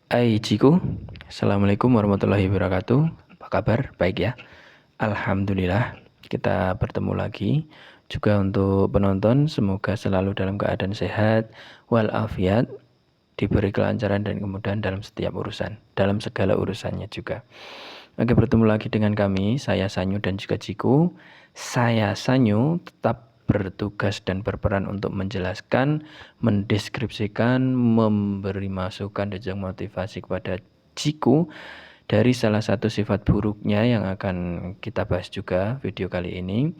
Hai Ciku, Assalamualaikum warahmatullahi wabarakatuh. Apa kabar? Baik ya? Alhamdulillah, kita bertemu lagi. Juga untuk penonton, semoga selalu dalam keadaan sehat, walafiat, diberi kelancaran dan kemudahan dalam setiap urusan, dalam segala urusannya juga. Oke, bertemu lagi dengan kami, saya Sanyu dan juga Ciku. Saya Sanyu tetap bertugas dan berperan untuk menjelaskan, mendeskripsikan, memberi masukan dan juga motivasi kepada Ciku dari salah satu sifat buruknya yang akan kita bahas juga video kali ini,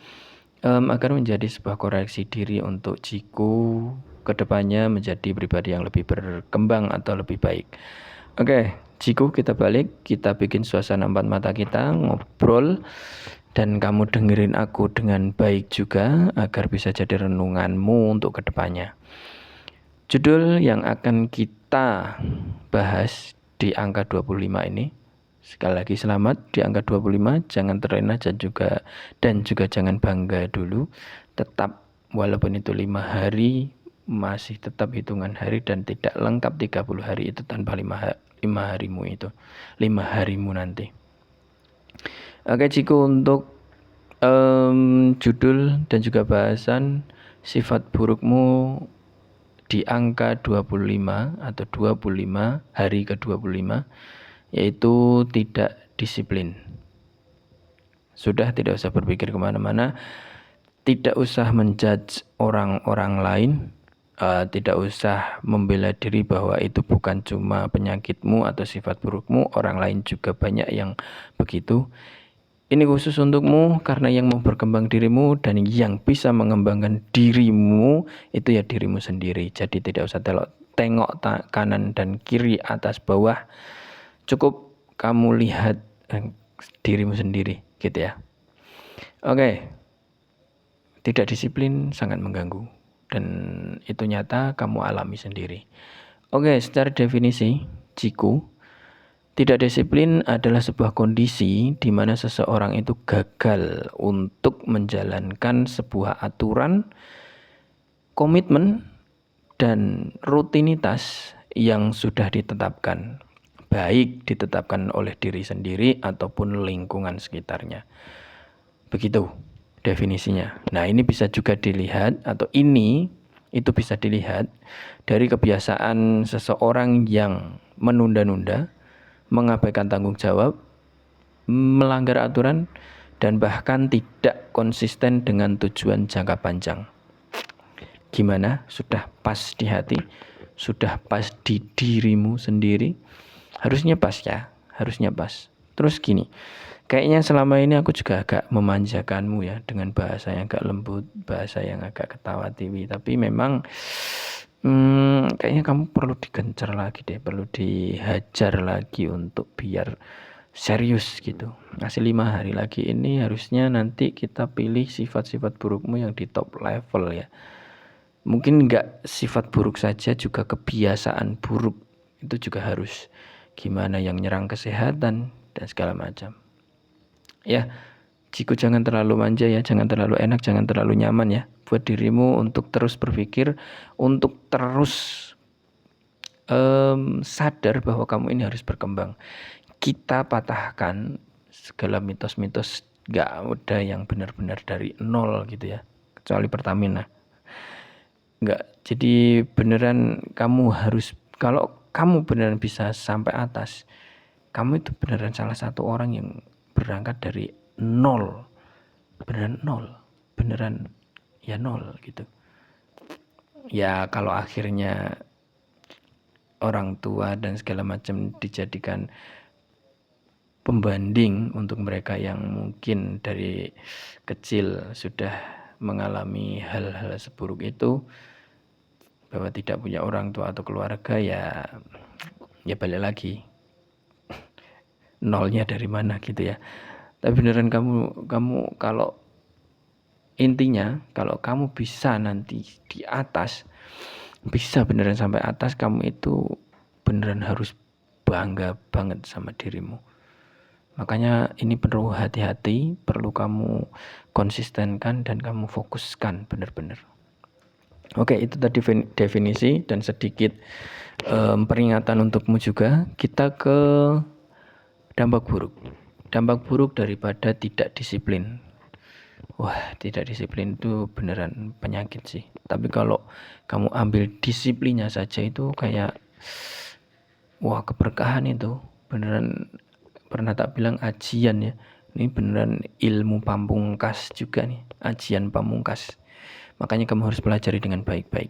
agar menjadi sebuah koreksi diri untuk Ciku kedepannya menjadi pribadi yang lebih berkembang atau lebih baik. Oke, Ciku, kita balik, kita bikin suasana empat mata kita, ngobrol, dan kamu dengerin aku dengan baik juga agar bisa jadi renunganmu untuk kedepannya. Judul yang akan kita bahas di angka 25 ini, sekali lagi selamat di angka 25, jangan terlena dan juga jangan bangga dulu. Tetap walaupun itu 5 hari masih tetap hitungan hari dan tidak lengkap 30 hari itu tanpa 5 harimu itu. 5 harimu nanti. Oke Ciku, untuk judul dan juga bahasan sifat burukmu di angka 25 atau 25 hari ke-25, yaitu tidak disiplin. Sudah tidak usah berpikir kemana-mana, tidak usah menjudge orang-orang lain, tidak usah membela diri bahwa itu bukan cuma penyakitmu atau sifat burukmu, orang lain juga banyak yang begitu. Ini khusus untukmu karena yang mau berkembang dirimu dan yang bisa mengembangkan dirimu itu ya dirimu sendiri. Jadi tidak usah tengok kanan dan kiri, atas bawah. Cukup kamu lihat dirimu sendiri gitu ya. Oke. Tidak disiplin sangat mengganggu dan itu nyata kamu alami sendiri. Oke, secara definisi, Ciku, tidak disiplin adalah sebuah kondisi di mana seseorang itu gagal untuk menjalankan sebuah aturan, komitmen, dan rutinitas yang sudah ditetapkan, baik ditetapkan oleh diri sendiri ataupun lingkungan sekitarnya. Begitu definisinya. Nah, ini bisa juga dilihat atau itu bisa dilihat dari kebiasaan seseorang yang menunda-nunda, mengabaikan tanggung jawab, melanggar aturan, dan bahkan tidak konsisten dengan tujuan jangka panjang. Gimana? Sudah pas di hati? Sudah pas di dirimu sendiri? Harusnya pas ya, harusnya pas. Terus gini, kayaknya selama ini aku juga agak memanjakanmu ya dengan bahasa yang agak lembut, bahasa yang agak ketawa tiwi. Tapi memang kayaknya kamu perlu digencar lagi deh, perlu dihajar lagi untuk biar serius gitu. Ngasih 5 hari lagi ini harusnya nanti kita pilih sifat-sifat burukmu yang di top level ya. Mungkin nggak sifat buruk saja, juga kebiasaan buruk itu juga harus. Gimana yang nyerang kesehatan dan segala macam. Ya, Ciku jangan terlalu manja ya, jangan terlalu enak, jangan terlalu nyaman ya. Buat dirimu untuk terus berpikir, untuk terus sadar bahwa kamu ini harus berkembang. Kita patahkan segala mitos-mitos, gak ada yang benar-benar dari nol gitu ya, kecuali Pertamina. Enggak, jadi beneran kamu harus, kalau kamu beneran bisa sampai atas, kamu itu beneran salah satu orang yang berangkat dari nol, beneran nol, beneran ya nol gitu. Ya kalau akhirnya orang tua dan segala macam dijadikan pembanding untuk mereka yang mungkin dari kecil sudah mengalami hal-hal seburuk itu, bahwa tidak punya orang tua atau keluarga, ya balik lagi nolnya dari mana gitu ya. Tapi beneran kamu kalau intinya kalau kamu bisa nanti di atas, bisa beneran sampai atas, kamu itu beneran harus bangga banget sama dirimu. Makanya ini perlu hati-hati, perlu kamu konsistenkan dan kamu fokuskan bener-bener. Oke, itu tadi definisi dan sedikit peringatan untukmu juga. Kita ke dampak buruk. Dampak buruk daripada tidak disiplin. Wah, tidak disiplin itu beneran penyakit sih. Tapi kalau kamu ambil disiplinnya saja itu kayak wah keberkahan itu. Beneran pernah tak bilang ajian ya. Ini beneran ilmu pamungkas juga nih, ajian pamungkas. Makanya kamu harus pelajari dengan baik-baik.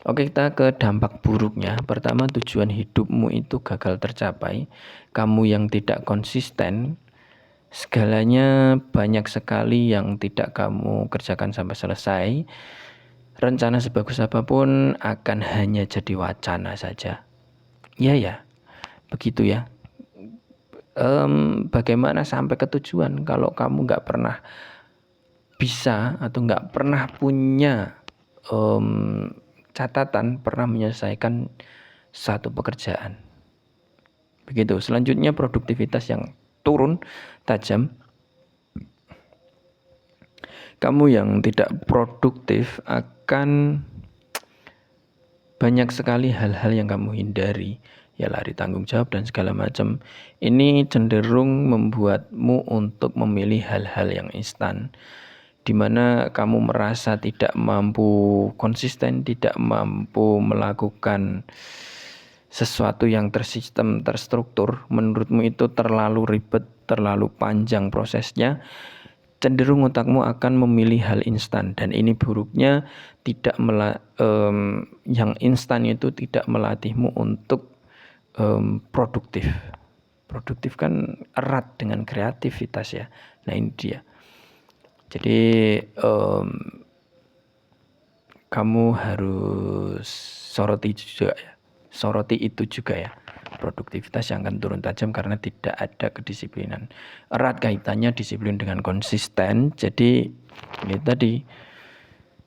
Oke, kita ke dampak buruknya. Pertama, tujuan hidupmu itu gagal tercapai. Kamu yang tidak konsisten, segalanya banyak sekali yang tidak kamu kerjakan sampai selesai. Rencana sebagus apapun akan hanya jadi wacana saja. Ya, begitu ya. Bagaimana sampai ke tujuan kalau kamu nggak pernah bisa atau nggak pernah punya catatan pernah menyelesaikan satu pekerjaan. Begitu. Selanjutnya produktivitas yang turun tajam. Kamu yang tidak produktif akan banyak sekali hal-hal yang kamu hindari. Ya lari tanggung jawab dan segala macam. Ini cenderung membuatmu untuk memilih hal-hal yang instan, di mana kamu merasa tidak mampu konsisten, tidak mampu melakukan sesuatu yang tersistem, terstruktur. Menurutmu itu terlalu ribet, terlalu panjang prosesnya. Cenderung otakmu akan memilih hal instan, dan ini buruknya yang instan itu tidak melatihmu untuk produktif. Produktif kan erat dengan kreativitas ya. Nah ini dia. Jadi kamu harus soroti itu juga ya. Produktivitas yang akan turun tajam karena tidak ada kedisiplinan. Erat kaitannya disiplin dengan konsisten. Jadi ini tadi,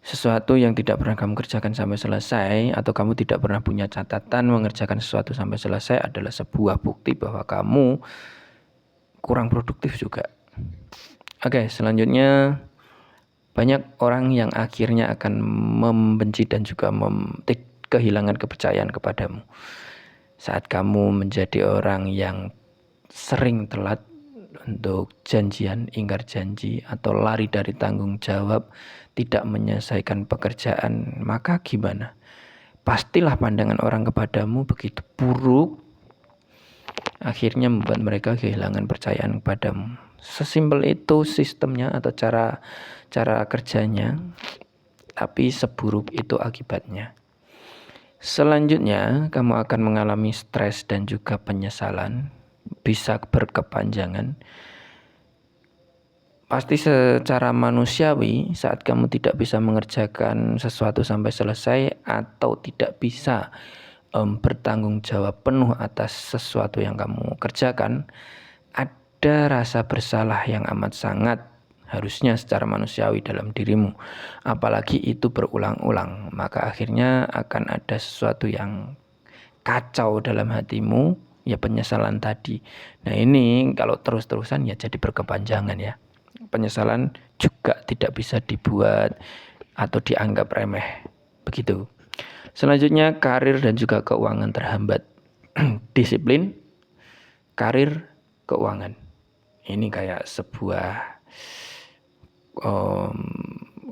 sesuatu yang tidak pernah kamu kerjakan sampai selesai atau kamu tidak pernah punya catatan mengerjakan sesuatu sampai selesai adalah sebuah bukti bahwa kamu kurang produktif juga. Oke, selanjutnya banyak orang yang akhirnya akan membenci dan juga kehilangan kepercayaan kepadamu. Saat kamu menjadi orang yang sering telat untuk janjian, ingkar janji, atau lari dari tanggung jawab, tidak menyelesaikan pekerjaan, maka gimana? Pastilah pandangan orang kepadamu begitu buruk, akhirnya membuat mereka kehilangan kepercayaan kepadamu. Sesimpel itu sistemnya atau cara kerjanya, tapi seburuk itu akibatnya. Selanjutnya, kamu akan mengalami stres dan juga penyesalan, bisa berkepanjangan. Pasti secara manusiawi saat kamu tidak bisa mengerjakan sesuatu sampai selesai atau tidak bisa bertanggung jawab penuh atas sesuatu yang kamu kerjakan, ada rasa bersalah yang amat sangat harusnya secara manusiawi dalam dirimu. Apalagi itu berulang-ulang, maka akhirnya akan ada sesuatu yang kacau dalam hatimu, ya penyesalan tadi. Nah ini kalau terus-terusan ya jadi berkepanjangan ya. Penyesalan juga tidak bisa dibuat atau dianggap remeh. Begitu. Selanjutnya karir dan juga keuangan terhambat. Disiplin, karir, keuangan. Ini kayak sebuah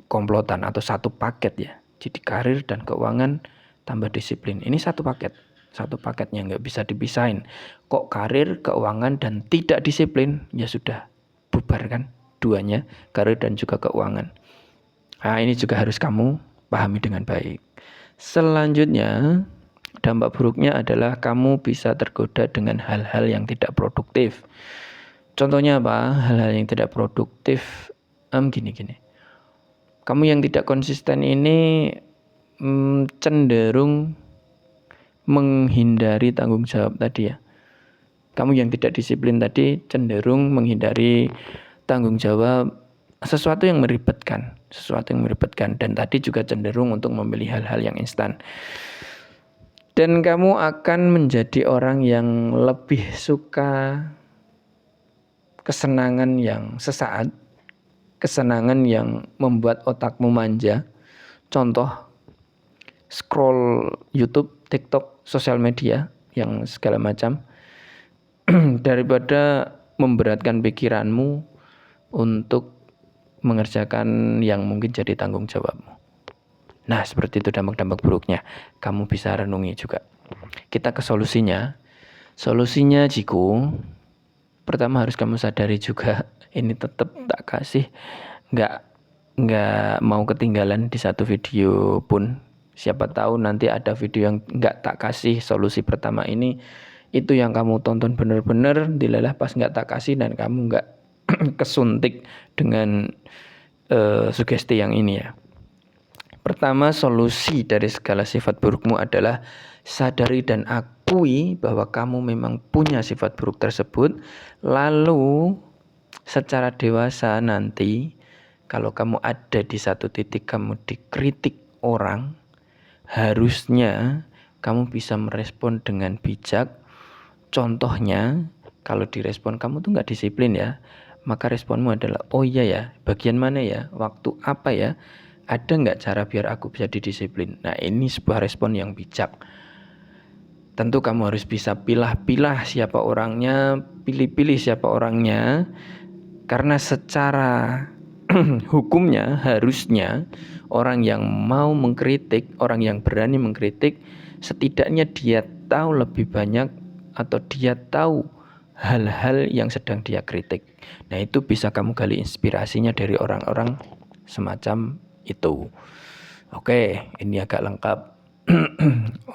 komplotan atau satu paket ya. Jadi karir dan keuangan tambah disiplin. Ini satu paket. Satu paketnya nggak bisa dipisahin. Kok karir, keuangan, dan tidak disiplin, ya sudah bubar kan duanya, karir dan juga keuangan. Nah ini juga harus kamu pahami dengan baik. Selanjutnya, dampak buruknya adalah kamu bisa tergoda dengan hal-hal yang tidak produktif. Contohnya apa? Hal-hal yang tidak produktif, gini. Kamu yang tidak konsisten ini cenderung menghindari tanggung jawab tadi ya. Kamu yang tidak disiplin tadi cenderung menghindari tanggung jawab, sesuatu yang meribetkan, dan tadi juga cenderung untuk memilih hal-hal yang instan. Dan kamu akan menjadi orang yang lebih suka kesenangan yang sesaat, kesenangan yang membuat otakmu manja. Contoh, scroll YouTube, TikTok, sosial media yang segala macam daripada memberatkan pikiranmu untuk mengerjakan yang mungkin jadi tanggung jawabmu. Nah, seperti itu dampak-dampak buruknya. Kamu bisa renungi juga. Kita ke solusinya. Solusinya, Jiku, pertama harus kamu sadari juga, ini tetap tak kasih, nggak mau ketinggalan di satu video pun. Siapa tahu nanti ada video yang nggak tak kasih solusi pertama ini, itu yang kamu tonton bener-bener, dilelah pas nggak tak kasih dan kamu nggak kesuntik dengan sugesti yang ini ya. Pertama, solusi dari segala sifat burukmu adalah sadari dan akui bahwa kamu memang punya sifat buruk tersebut. Lalu secara dewasa nanti, kalau kamu ada di satu titik kamu dikritik orang, harusnya kamu bisa merespon dengan bijak. Contohnya, kalau direspon kamu tuh nggak disiplin ya, maka responmu adalah, oh iya ya, bagian mana ya, waktu apa ya, ada nggak cara biar aku bisa didisiplin. Nah, ini sebuah respon yang bijak. Tentu kamu harus bisa pilah-pilah siapa orangnya, pilih-pilih siapa orangnya, karena secara hukumnya harusnya orang yang mau mengkritik, orang yang berani mengkritik, setidaknya dia tahu lebih banyak atau dia tahu hal-hal yang sedang dia kritik. Nah, itu bisa kamu gali inspirasinya dari orang-orang semacam itu. Oke, ini agak lengkap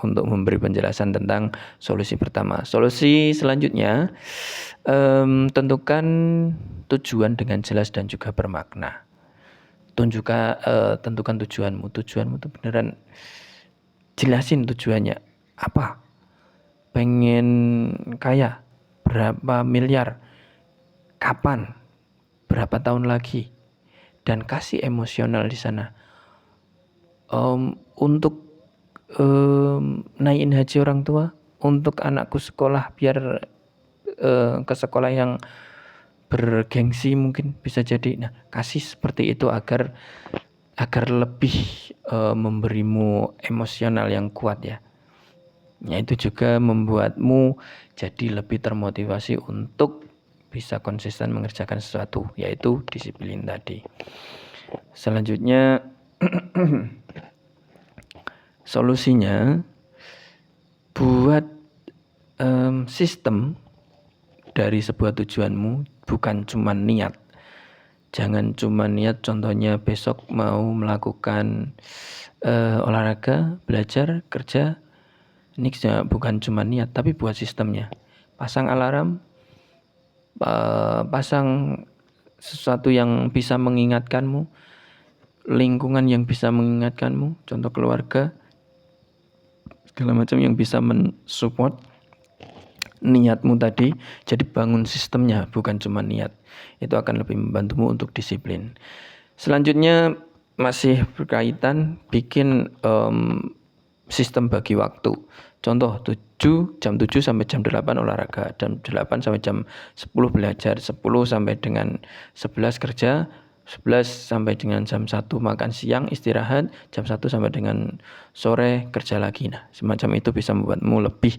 untuk memberi penjelasan tentang solusi pertama. Solusi selanjutnya, tentukan tujuan dengan jelas dan juga bermakna. Tentukan tujuanmu. Tujuanmu itu beneran jelasin tujuannya. Apa? Pengen kaya? Berapa miliar? Kapan? Berapa tahun lagi? Dan kasih emosional di sana. Untuk naikin haji orang tua, untuk anakku sekolah biar ke sekolah yang bergengsi mungkin bisa jadi. Nah, kasih seperti itu agar lebih memberimu emosional yang kuat ya. Ya, itu juga membuatmu jadi lebih termotivasi untuk bisa konsisten mengerjakan sesuatu, yaitu disiplin tadi. Selanjutnya solusinya buat sistem dari sebuah tujuanmu, bukan cuma niat. Jangan cuma niat, contohnya besok mau melakukan olahraga, belajar, kerja. Ini bukan cuma niat, tapi buat sistemnya. Pasang alarm, pasang sesuatu yang bisa mengingatkanmu, lingkungan yang bisa mengingatkanmu, contoh keluarga, segala macam yang bisa mensupport niatmu tadi. Jadi bangun sistemnya, bukan cuma niat. Itu akan lebih membantumu untuk disiplin. Selanjutnya masih berkaitan bikin sistem bagi waktu. Contoh jam 7 sampai jam 8 olahraga, jam 8 sampai jam 10 belajar, 10 sampai dengan 11 kerja, 11 sampai dengan jam 1 makan siang, istirahat, jam 1 sampai dengan sore kerja lagi. Nah, semacam itu bisa membuatmu lebih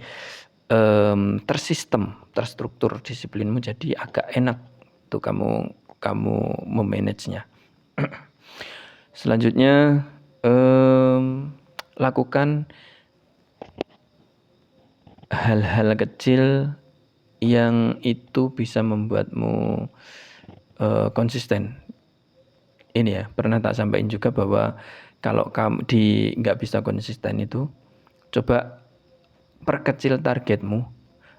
tersistem, terstruktur disiplinmu, jadi agak enak tuh kamu memanagenya. Selanjutnya lakukan hal-hal kecil yang itu bisa membuatmu konsisten. Ini ya, pernah tak sampaikan juga bahwa kalau kamu nggak bisa konsisten itu, coba perkecil targetmu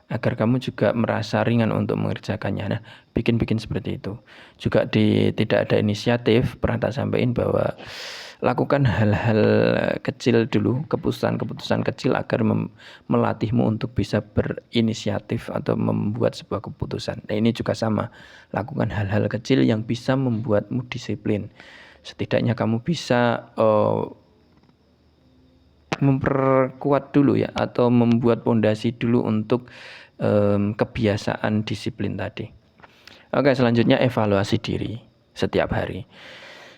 agar kamu juga merasa ringan untuk mengerjakannya. Nah, bikin seperti itu. Juga tidak ada inisiatif, pernah tak sampaikan bahwa lakukan hal-hal kecil dulu, keputusan kecil agar melatihmu untuk bisa berinisiatif atau membuat sebuah keputusan. Nah, ini juga sama. Lakukan hal-hal kecil yang bisa membuatmu disiplin. Setidaknya kamu bisa memperkuat dulu ya, atau membuat pondasi dulu untuk kebiasaan disiplin tadi. Oke, selanjutnya evaluasi diri setiap hari.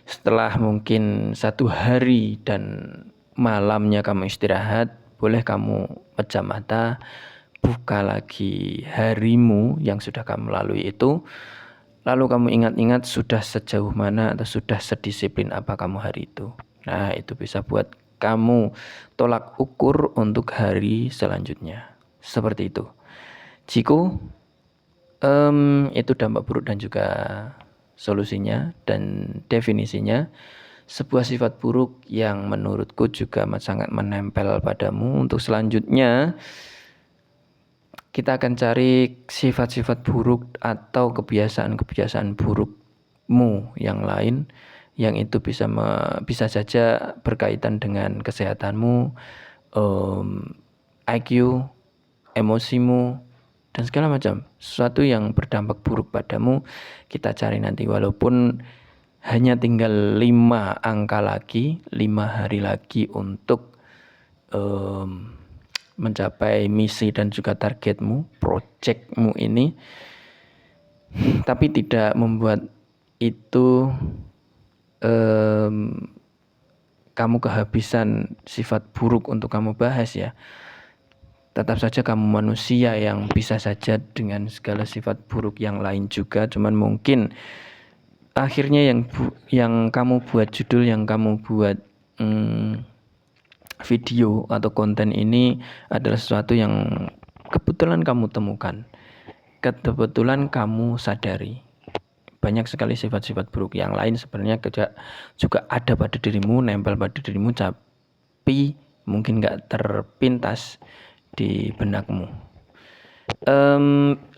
Setelah mungkin 1 hari dan malamnya kamu istirahat, boleh kamu pejam mata, buka lagi harimu yang sudah kamu lalui itu, lalu kamu ingat-ingat sudah sejauh mana atau sudah sedisiplin apa kamu hari itu. Nah, itu bisa buat kamu tolak ukur untuk hari selanjutnya. Seperti itu. Ciku, itu dampak buruk dan juga solusinya dan definisinya. Sebuah sifat buruk yang menurutku juga sangat menempel padamu. Untuk selanjutnya, kita akan cari sifat-sifat buruk atau kebiasaan-kebiasaan burukmu yang lain, yang itu bisa saja berkaitan dengan kesehatanmu, IQ, emosimu, dan segala macam. Sesuatu yang berdampak buruk padamu, kita cari nanti. Walaupun hanya tinggal 5 angka lagi, 5 hari lagi untuk mencapai misi dan juga targetmu, projectmu ini, tapi tidak membuat itu kamu kehabisan sifat buruk untuk kamu bahas ya. Tetap saja kamu manusia yang bisa saja dengan segala sifat buruk yang lain juga, cuman mungkin akhirnya yang kamu buat judul, yang kamu buat video atau konten ini adalah sesuatu yang kebetulan kamu temukan, kebetulan kamu sadari. Banyak sekali sifat-sifat buruk yang lain sebenarnya juga ada pada dirimu, nempel pada dirimu, tapi mungkin gak terpintas di benakmu.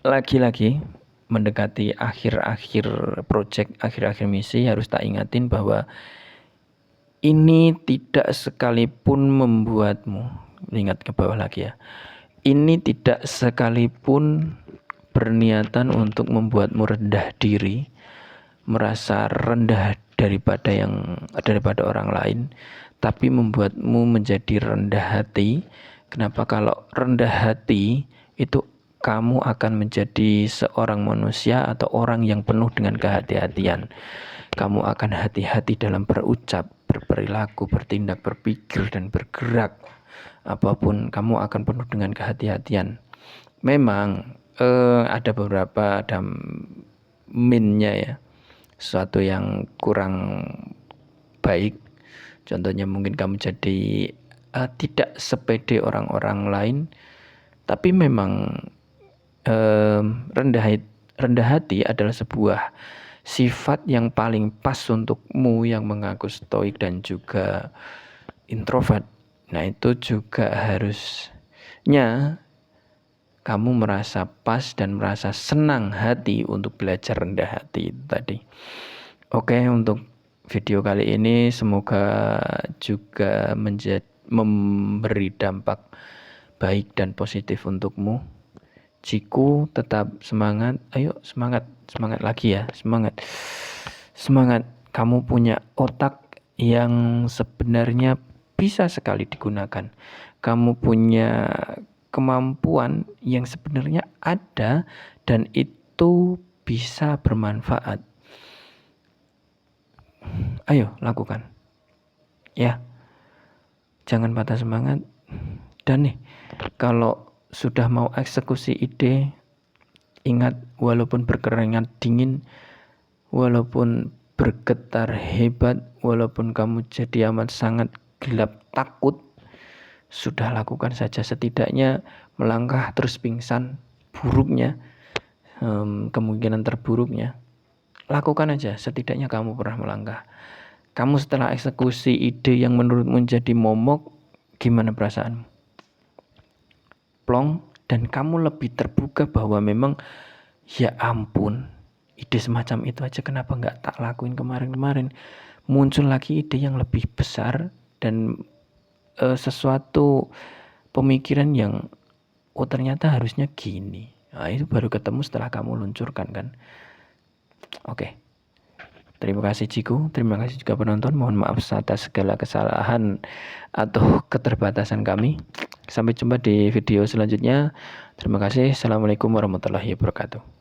Lagi-lagi mendekati akhir-akhir project, akhir-akhir misi, harus tak ingatin bahwa ini tidak sekalipun membuatmu, ingat ke bawah lagi ya, ini tidak sekalipun berniatan untuk membuatmu rendah diri, merasa rendah daripada orang lain, tapi membuatmu menjadi rendah hati. Kenapa? Kalau rendah hati itu kamu akan menjadi seorang manusia atau orang yang penuh dengan kehati-hatian. Kamu akan hati-hati dalam berucap, berperilaku, bertindak, berpikir, dan bergerak. Apapun, kamu akan penuh dengan kehati-hatian. Memang ada beberapa minnya ya, sesuatu yang kurang baik. Contohnya mungkin kamu jadi tidak sepede orang-orang lain, tapi memang rendah hati adalah sebuah sifat yang paling pas untukmu yang mengaku stoik dan juga introvert. Nah, itu juga harusnya kamu merasa pas dan merasa senang hati untuk belajar rendah hati itu tadi. Oke, untuk video kali ini semoga juga memberi dampak baik dan positif untukmu. Ciku, tetap semangat. Ayo semangat lagi ya, semangat. Kamu punya otak yang sebenarnya bisa sekali digunakan. Kamu punya kemampuan yang sebenarnya ada dan itu bisa bermanfaat. Ayo lakukan ya, jangan patah semangat. Dan nih, kalau sudah mau eksekusi ide, ingat, walaupun berkeringat dingin, walaupun bergetar hebat, walaupun kamu jadi amat sangat gelap takut, sudah lakukan saja. Setidaknya melangkah terus pingsan, buruknya, kemungkinan terburuknya, lakukan aja. Setidaknya kamu pernah melangkah. Kamu setelah eksekusi ide yang menurutmu jadi momok, gimana perasaanmu? Plong, dan kamu lebih terbuka bahwa memang ya ampun, ide semacam itu aja kenapa nggak tak lakuin kemarin-kemarin. Muncul lagi ide yang lebih besar dan sesuatu pemikiran yang ternyata harusnya gini. Nah, itu baru ketemu setelah kamu luncurkan kan. Oke. Terima kasih Ciku, terima kasih juga penonton. Mohon maaf atas segala kesalahan atau keterbatasan kami. Sampai jumpa di video selanjutnya. Terima kasih. Assalamualaikum warahmatullahi wabarakatuh.